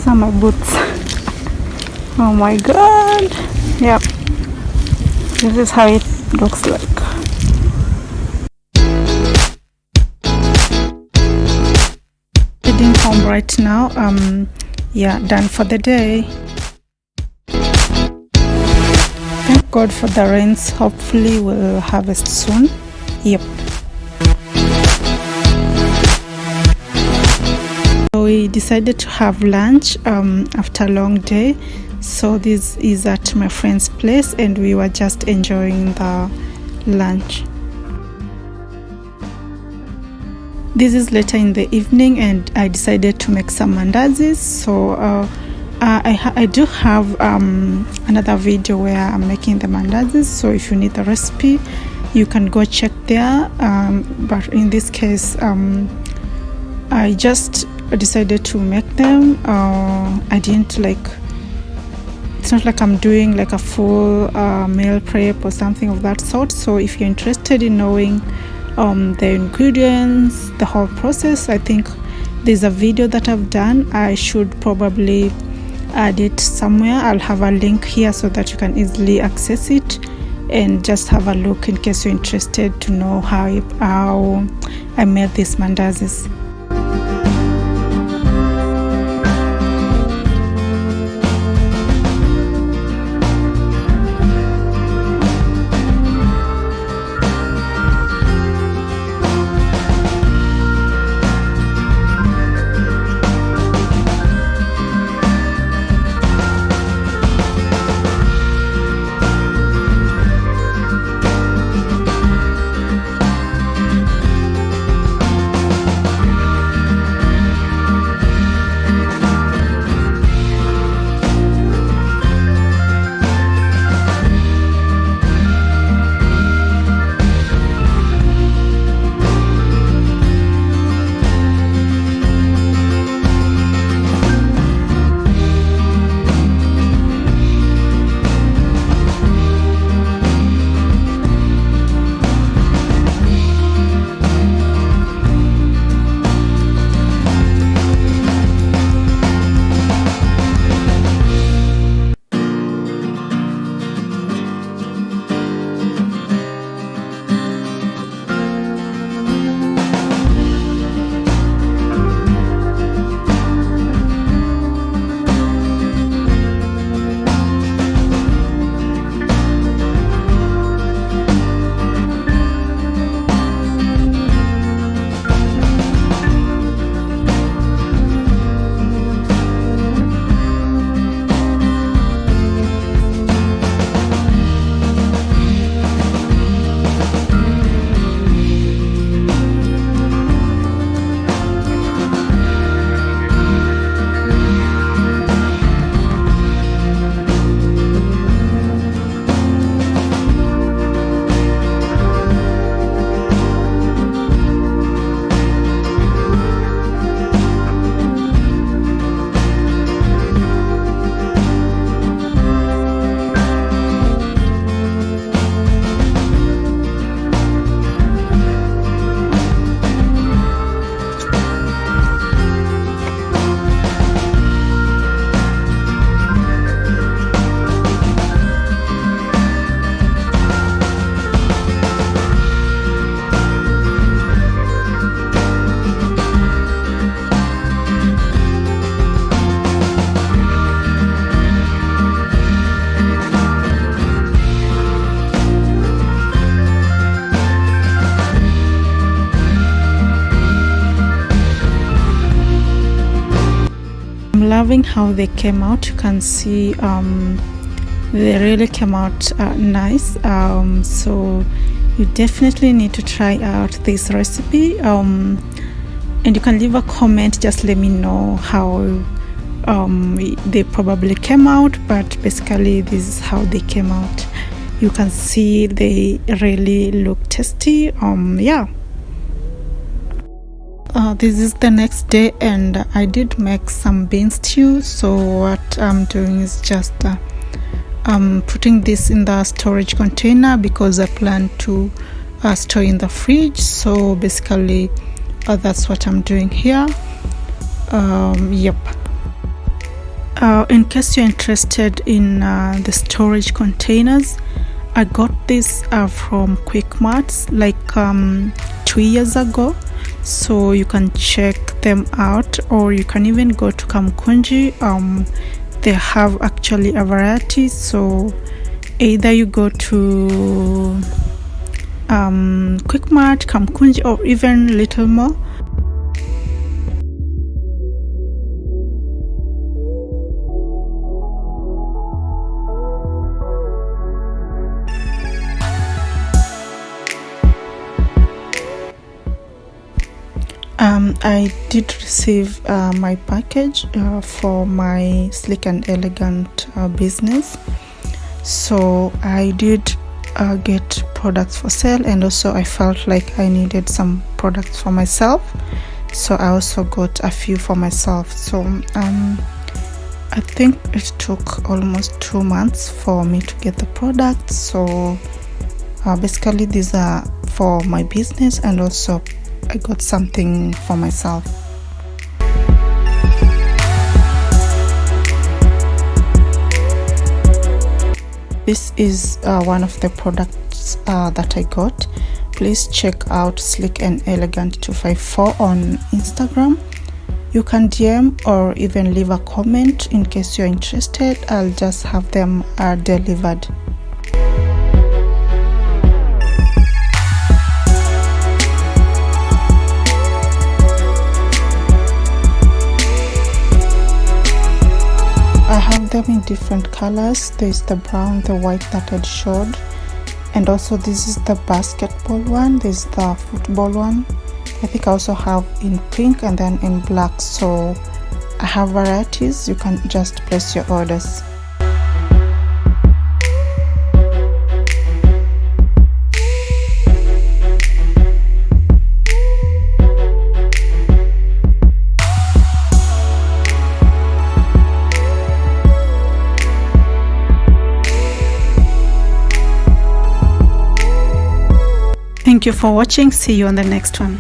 these are my boots. Oh my god. Yep, this is how it looks like. Heading home right now. Yeah, done for the day. Thank God for the rains. Hopefully we'll harvest soon. Yep. We decided to have lunch after a long day. So this is at my friend's place and we were just enjoying the lunch. This is later in the evening and I decided to make some mandazis. So I do have another video where I'm making the mandazis. So if you need the recipe, you can go check there. But in this case, I just decided to make them. I didn't it's not like I'm doing like a full meal prep or something of that sort. So if you're interested in knowing the ingredients, the whole process, I think there's a video that I've done. I should probably add it somewhere. I'll have a link here so that you can easily access it and just have a look in case you're interested to know how I made these mandazis. Loving how they came out. You can see they really came out nice. So you definitely need to try out this recipe, and you can leave a comment. Just let me know how they probably came out, but basically this is how they came out. You can see they really look tasty. Yeah. This is the next day and I did make some bean stew. So what I'm doing is just putting this in the storage container because I plan to store in the fridge. So basically that's what I'm doing here. Yep. In case you're interested in the storage containers, I got this from Quick Marts like 2 years ago, so you can check them out, or you can even go to Kamkunji. They have actually a variety, so either you go to Quick Mart, Kamkunji, or even Little More. I did receive my package for my Sleek and Elegant business. So I did get products for sale, and also I felt like I needed some products for myself, so I also got a few for myself. So I think it took almost 2 months for me to get the products. So basically these are for my business, and also I got something for myself. This is one of the products that I got. Please check out Sleek and Elegant 254 on Instagram. You can DM or even leave a comment in case you're interested. I'll just have them delivered. I have them in different colors. There's the brown, the white that I showed, and also this is the basketball one. There's the football one. I think I also have in pink and then in black, so I have varieties. You can just place your orders. Thank you for watching. See you on the next one.